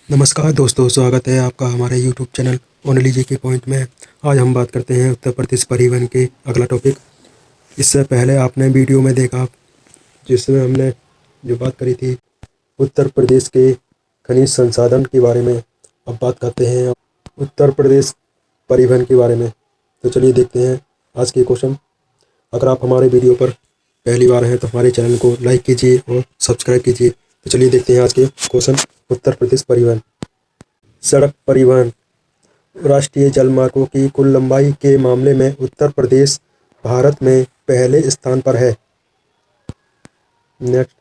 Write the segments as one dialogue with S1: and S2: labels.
S1: नमस्कार दोस्तों, स्वागत है आपका हमारे यूट्यूब चैनल ओनली जी के पॉइंट में। आज हम बात करते हैं उत्तर प्रदेश परिवहन के अगला टॉपिक। इससे पहले आपने वीडियो में देखा जिसमें हमने जो बात करी थी उत्तर प्रदेश के खनिज संसाधन के बारे में। अब बात करते हैं उत्तर प्रदेश परिवहन के बारे में। तो चलिए देखते हैं आज के क्वेश्चन। अगर आप हमारे वीडियो पर पहली बार हैं तो हमारे चैनल को लाइक कीजिए और सब्सक्राइब कीजिए। तो चलिए देखते हैं आज के क्वेश्चन। उत्तर प्रदेश परिवहन। सड़क परिवहन। राष्ट्रीय जलमार्गों की कुल लंबाई के मामले में उत्तर प्रदेश भारत में पहले स्थान पर है। नेक्स्ट,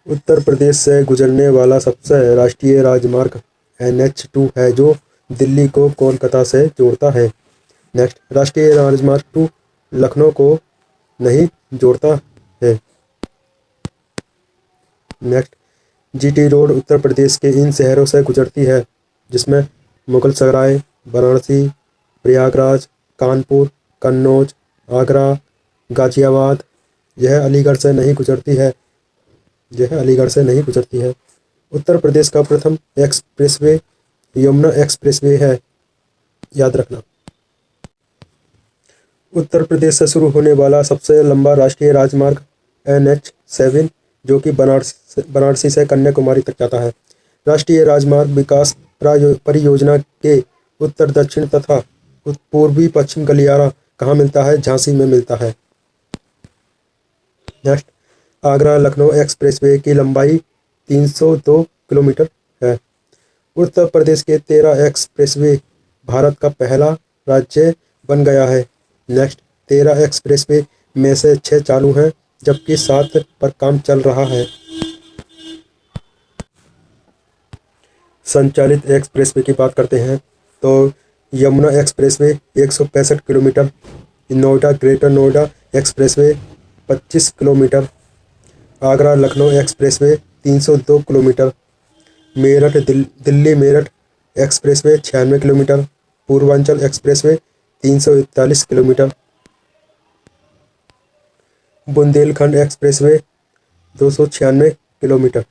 S1: उत्तर प्रदेश से गुजरने वाला सबसे राष्ट्रीय राजमार्ग NH2 है जो दिल्ली को कोलकाता से जोड़ता है। नेक्स्ट, राष्ट्रीय राजमार्ग 2 लखनऊ को नहीं जोड़ता है। Next, GT road Uttar Pradesh के इन शहरों से गुजरती है जिसमें मुगलसराय, वाराणसी, प्रयागराज, कानपुर, कन्नौज, आगरा, गाजियाबाद। यह अलीगढ़ से नहीं गुजरती है। उत्तर प्रदेश का प्रथम एक्सप्रेसवे यमुना एक्सप्रेसवे है, याद रखना। उत्तर प्रदेश से शुरू होने वाला सबसे लंबा राष्ट्रीय राजमार्ग NH7 जो कि बनारसी से कन्याकुमारी तक जाता है। राष्ट्रीय राजमार्ग विकास परियोजना के उत्तर दक्षिण तथा पूर्वी पश्चिम गलियारा कहाँ मिलता है? झांसी में मिलता है। नेक्स्ट, आगरा लखनऊ एक्सप्रेसवे की लंबाई 302 किलोमीटर है। उत्तर प्रदेश के 13 एक्सप्रेसवे भारत का पहला राज्य बन गया है। नेक्स्ट, 13 एक्सप्रेसवे में से 6 चालू हैं जबकि 7 पर काम चल रहा है। संचालित एक्सप्रेसवे की बात करते हैं तो Yamuna expressway 165 kilometre, Noida greater Noida expressway 25 kilometre, Agra Lucknow expressway 302 kilometre, Meerut Delhi Meerut expressway 96 kilometre, Purvanchal expressway 341 kilometre, Bundelkhand expressway 296 kilometre.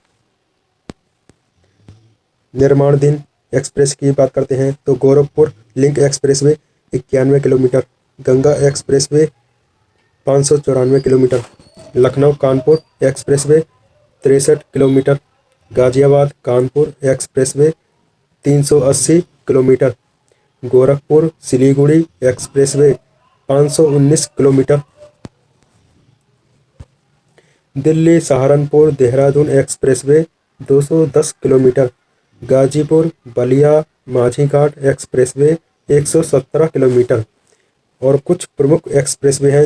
S1: निर्माणाधीन एक्सप्रेस की बात करते हैं तो Gorakhpur link expressway 91 kilometre, Ganga expressway 594 kilometre, Lucknow Kanpur expressway 63 kilometre, Ghaziabad Kanpur expressway 380 kilometre, Gorakhpur Siliguri expressway 519 kilometre, Delhi Saharanpur Dehradun expressway 210 kilometre, Ghazipur Ballia Majhighat expressway 117 kilometre. और कुछ प्रमुख एक्सप्रेसवे हैं,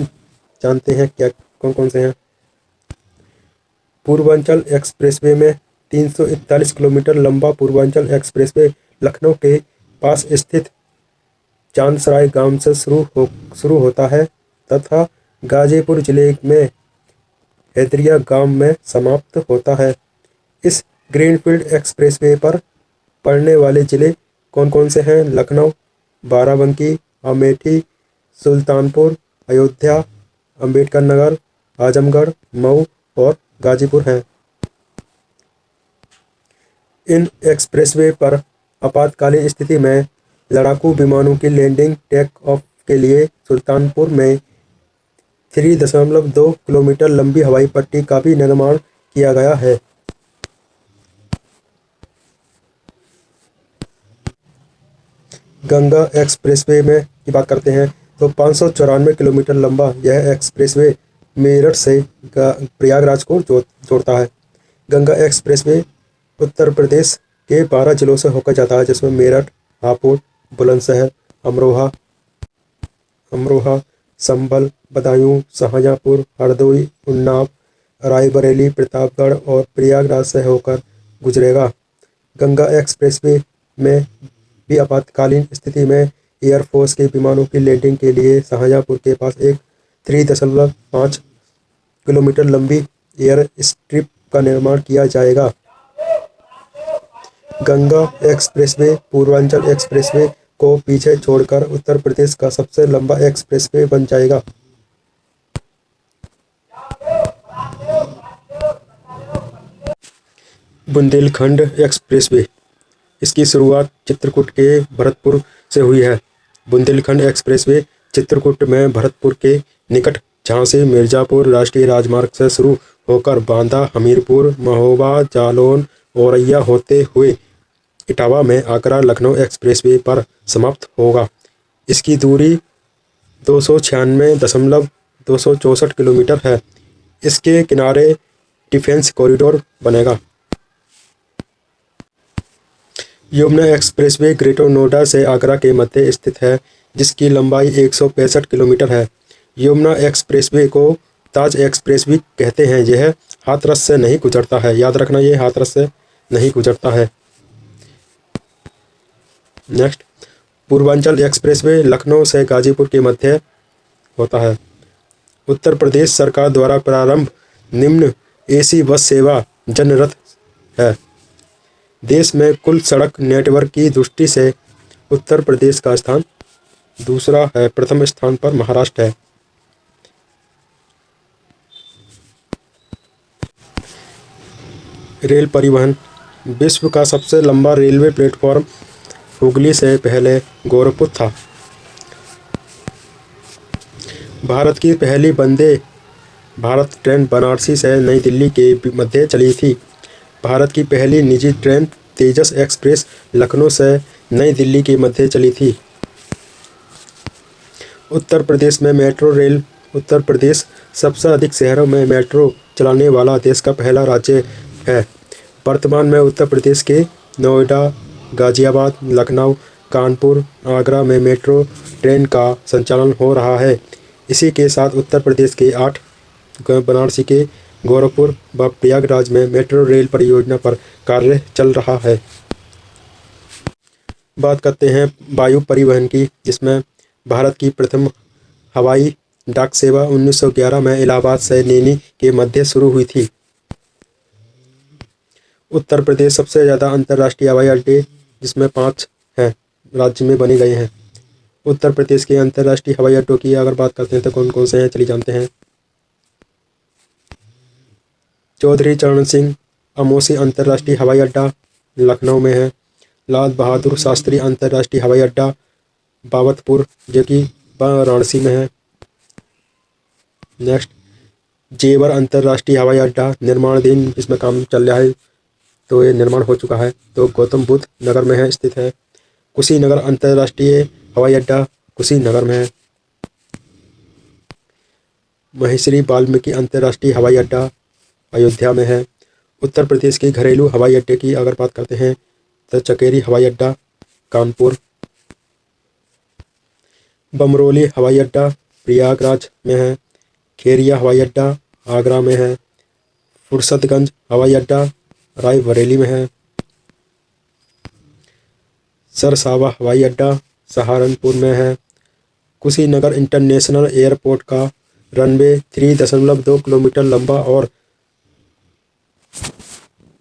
S1: जानते हैं क्या कौन कौन से हैं। पूर्वांचल एक्सप्रेसवे में 341 किलोमीटर लंबा पूर्वांचल एक्सप्रेसवे लखनऊ के पास स्थित चांदसराय गांव से शुरू होता है तथा गाजीपुर जिले में हैदरिया गांव में समाप्त होता है। इस ग्रीनफील्ड एक्सप्रेसवे पर पड़ने वाले जिले कौन कौन से हैं? लखनऊ, बाराबंकी, अमेठी, सुल्तानपुर, अयोध्या, अंबेडकर नगर, आजमगढ़, मऊ और गाजीपुर हैं। इन एक्सप्रेसवे पर आपातकालीन स्थिति में लड़ाकू विमानों की लैंडिंग टेक ऑफ के लिए सुल्तानपुर में 3.2 किलोमीटर लंबी हवाई पट्टी का भी निर्माण किया गया है। गंगा एक्सप्रेसवे में की बात करते हैं तो 594 किलोमीटर लंबा यह एक्सप्रेसवे मेरठ से प्रयागराज को जोड़ता है। गंगा एक्सप्रेसवे उत्तर प्रदेश के 12 जिलों से होकर जाता है जिसमें मेरठ, हापुड़, बुलंदशहर, अमरोहा, संभल, बदायूं, शाहजहांपुर, हरदोई, उन्नाव, रायबरेली, प्रतापगढ़ और प्रयागराज से होकर गुजरेगा। गंगा एक्सप्रेसवे में भी आपातकालीन स्थिति में एयरफोर्स के विमानों की लैंडिंग के लिए शाहजहांपुर के पास एक 3.5 किलोमीटर लंबी एयर स्ट्रिप का निर्माण किया जाएगा। गंगा एक्सप्रेसवे पूर्वांचल एक्सप्रेसवे को पीछे छोड़कर उत्तर प्रदेश का सबसे लंबा एक्सप्रेसवे बन जाएगा। बुंदेलखंड एक्सप्रेसवे। इसकी शुरुआत चित्रकूट के भरतपुर से हुई है। बुंदेलखंड एक्सप्रेसवे चित्रकूट में भरतपुर के निकट झांसी मिर्जापुर राष्ट्रीय राजमार्ग से शुरू होकर बांदा, हमीरपुर, महोबा, जालौन, औरैया होते हुए इटावा में आगरा लखनऊ एक्सप्रेसवे पर समाप्त होगा। इसकी दूरी 296.264 किलोमीटर है। इसके किनारे डिफेंस कॉरिडोर बनेगा। यमुना एक्सप्रेसवे ग्रेटर नोएडा से आगरा के मध्य स्थित है, जिसकी लंबाई 165 किलोमीटर है। यमुना एक्सप्रेसवे को ताज एक्सप्रेस भी कहते हैं। यह हाथरस से नहीं गुजरता है। याद रखना, ये हाथरस से नहीं गुजरता है। नेक्स्ट, पूर्वांचल एक्सप्रेसवे लखनऊ से गाजीपुर के मध्य होता है। उत्तर प्रदेश सरकार द्वारा प्रारंभ निम्न एसी बस सेवा जनरथ है। देश में कुल सड़क नेटवर्क की दृष्टि से उत्तर प्रदेश का स्थान दूसरा है। प्रथम स्थान पर महाराष्ट्र है। रेल परिवहन। विश्व का सबसे लंबा रेलवे प्लेटफॉर्म हुगली से पहले गोरखपुर था। भारत की पहली वंदे भारत ट्रेन बनारसी से नई दिल्ली के मध्य चली थी। भारत की पहली निजी ट्रेन तेजस एक्सप्रेस लखनऊ से नई दिल्ली के मध्य चली थी। उत्तर प्रदेश में मेट्रो रेल। उत्तर प्रदेश सबसे अधिक शहरों में मेट्रो चलाने वाला देश का पहला राज्य है। वर्तमान में उत्तर प्रदेश के नोएडा, गाजियाबाद, लखनऊ, कानपुर, आगरा में मेट्रो ट्रेन का संचालन हो रहा है। इसी के साथ उत्तर प्रदेश के 8 बनारसी के गोरखपुर व प्रयागराज में मेट्रो रेल परियोजना पर कार्य चल रहा है। बात करते हैं वायु परिवहन की, जिसमें भारत की प्रथम हवाई डाक सेवा 1911 में इलाहाबाद से नैनी के मध्य शुरू हुई थी। उत्तर प्रदेश सबसे ज़्यादा अंतर्राष्ट्रीय हवाई अड्डे, जिसमें 5 हैं, राज्य में बने गए हैं। उत्तर प्रदेश के अंतर्राष्ट्रीय हवाई अड्डों की अगर बात करते हैं तो कौन कौन से हैं, चलिए जानते हैं। चौधरी चरण सिंह अमौसी अंतर्राष्ट्रीय हवाई अड्डा लखनऊ में है। लाल बहादुर शास्त्री अंतर्राष्ट्रीय हवाई अड्डा बाबतपुर, जो कि वाराणसी में है। नेक्स्ट, जेवर अंतर्राष्ट्रीय हवाई अड्डा निर्माणाधीन, इसमें काम चल रहा है, तो ये निर्माण हो चुका है, तो गौतम बुद्ध नगर में है, स्थित है। कुशीनगर अंतर्राष्ट्रीय हवाई अड्डा कुशीनगर में है। महर्षि वाल्मीकि अंतर्राष्ट्रीय हवाई अड्डा अयोध्या में है। उत्तर प्रदेश के घरेलू हवाई अड्डे की अगर बात करते हैं तो चकेरी हवाई अड्डा कानपुर। बमरोली हवाई अड्डा प्रयागराज में है। खेरिया हवाई अड्डा आगरा में है। फुर्सतगंज हवाई अड्डा रायबरेली में है। सरसावा हवाई अड्डा सहारनपुर में है। कुशीनगर इंटरनेशनल एयरपोर्ट का रनवे 3.2 किलोमीटर लंबा और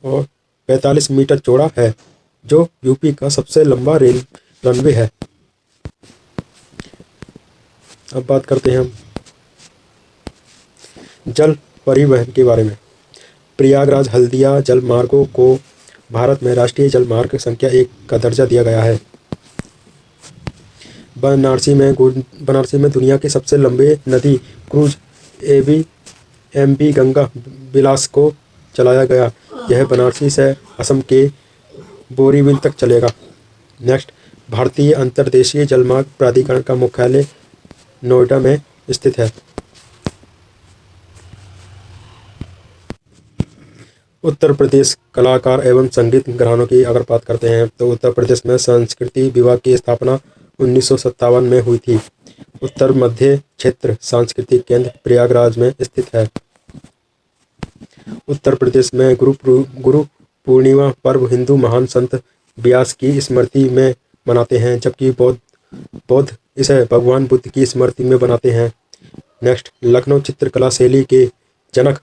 S1: 45 मीटर चौड़ा है, जो यूपी का सबसे लंबा रेल रनवे है। अब बात करते हैं हम जल परिवहन के बारे में। प्रयागराज हल्दिया जल मार्गों को भारत में राष्ट्रीय जल मार्ग संख्या 1 का दर्जा दिया गया है। बनारसी में दुनिया की सबसे लंबी नदी क्रूज एमवी गंगा बिलास को चलाया गया। यह बनारसी से असम के बोरीविल तक चलेगा। नेक्स्ट, भारतीय अंतर्देशीय जलमार्ग प्राधिकरण का मुख्यालय नोएडा में स्थित है। उत्तर प्रदेश कलाकार एवं संगीत घरानों की अगर बात करते हैं तो उत्तर प्रदेश में संस्कृति विभाग की स्थापना 1957 में हुई थी। उत्तर मध्य क्षेत्र सांस्कृतिक केंद्र प्रयागराज में स्थित है। उत्तर प्रदेश में गुरु पूर्णिमा पर्व हिंदू महान संत व्यास की स्मृति में मनाते हैं, जबकि बौद्ध इसे भगवान बुद्ध की स्मृति में बनाते हैं। नेक्स्ट, लखनऊ चित्रकला शैली के जनक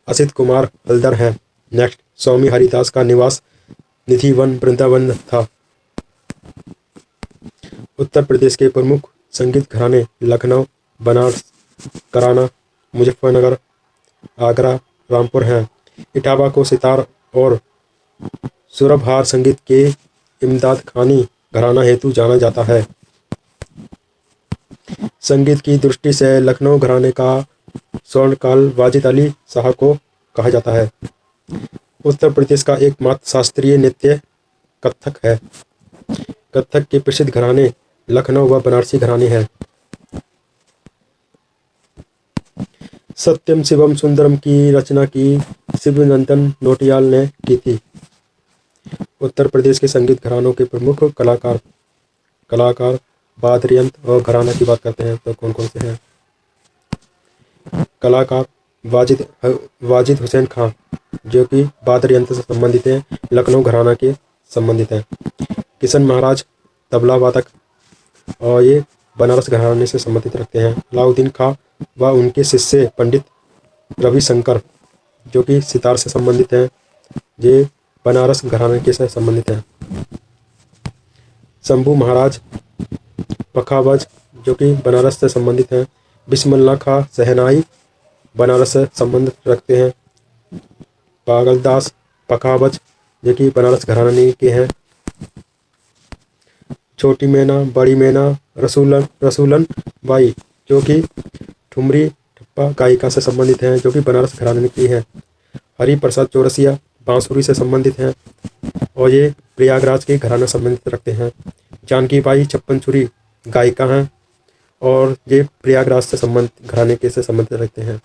S1: असित कुमार हल्दर हैं। नेक्स्ट, स्वामी हरिदास का निवास निधिवन वृंदावन था। उत्तर प्रदेश के प्रमुख संगीत घराने लखनऊ, बनारस, कराना, मुजफ्फरनगर, आगरा, रामपुर हैं। इटावा को सितार और सुरबहार संगीत के इमदाद खानी घराना हेतु जाना जाता है। संगीत की दृष्टि से लखनऊ घराने का स्वर्णकाल वाजिद अली शाह को कहा जाता है। उत्तर प्रदेश का एकमात्र शास्त्रीय नृत्य कथक है। कथक के प्रसिद्ध घराने लखनऊ व बनारसी घराने हैं। सत्यम शिवम सुंदरम की रचना की शिवनंदन नौटियाल ने की थी। उत्तर प्रदेश के संगीत घरानों के प्रमुख कलाकार वाद्य यंत्र और घराना की बात करते हैं तो कौन कौन से हैं? कलाकार वाजिद हुसैन खां जो कि वाद्य यंत्र से संबंधित हैं, लखनऊ घराना के संबंधित हैं। किशन महाराज तबला वादक और ये बनारस घराने से संबंधित रखते हैं। अलाउद्दीन खां व उनके शिष्य पंडित रविशंकर जो कि सितार से संबंधित हैं, ये बनारस घराने के से संबंधित हैं। शंभू महाराज पखावज जो कि बनारस से संबंधित हैं। बिस्मिल्लाह खां शहनाई बनारस से संबंध रखते हैं। पागलदास पखावज जो कि बनारस घराने के हैं। छोटी मैना बड़ी मैना रसूलन बाई जो कि ठुमरी ठप्पा गायिका से संबंधित हैं, जो कि बनारस घराने की हैं। हरि प्रसाद चौरसिया बांसुरी से संबंधित हैं और ये प्रयागराज के घराना संबंधित रखते हैं। जानकी बाई छप्पन छुरी गायिका हैं और ये प्रयागराज से संबंधित घराने के से संबंधित रखते हैं।